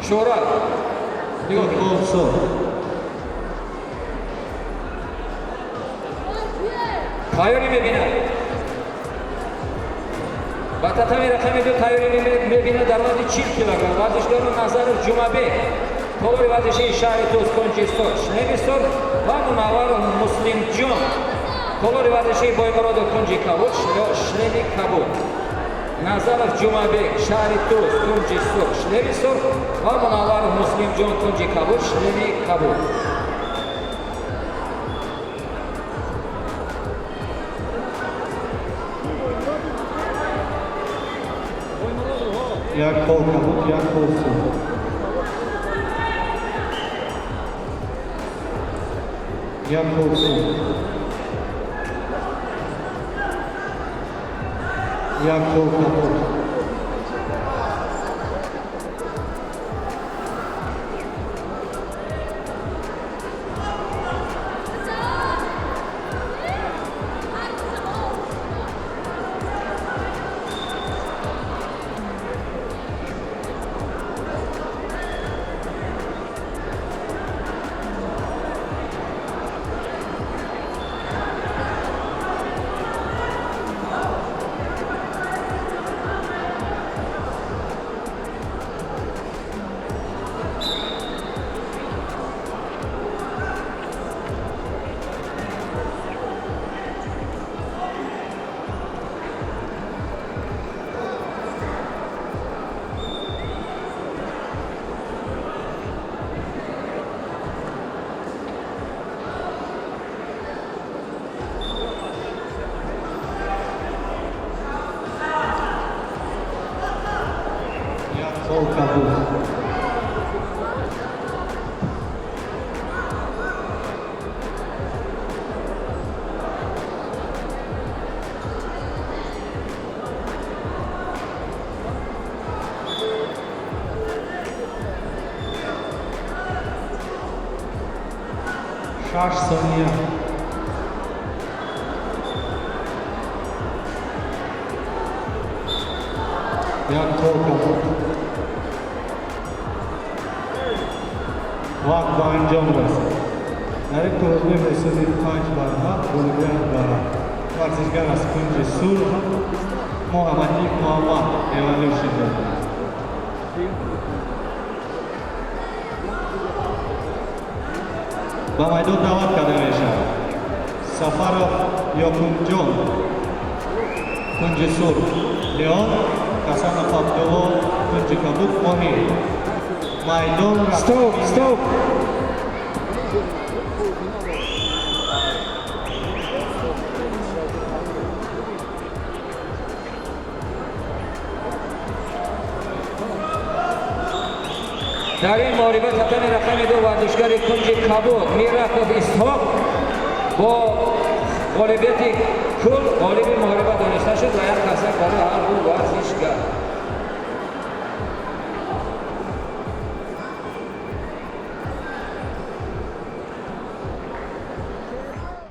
شورا Yokoso. تایوری میبینه با تطمی رقمی دو تایوری میبینه در وزن 40 کیلوگرم ورزشکار نظر جمعه طور ورزشی شهر توز کنچستور شنویستور و منور مسلم جون طور ورزشی بایمراد کنجی کبود شنوی کبود نظر جمعه شهر توز کنچستور شنویستور و منور مسلم جون کنجی کبود شنوی کبود Yakoso. Yakoso. Yakoso. Şarj saniye. Yakoso. Vakt ba anjam rase. Dar ek roz mein mesajı 5 bar ha bolgan bara. Varzishgar az kunje sur Mohammad Muhammad evaluation. با میدان دعوت کرده میشه سفارov یاکومجان کنجسور لیون کسان فابدو کنج کبوک ماهی میدان Stop! در این مبارزه تتن رقم دو ورزشکار کنج کبود میرکوف اسحاق با غالبیت کل غالب مبارزه دانسته شد و یک کسک برای هر دو ورزشکار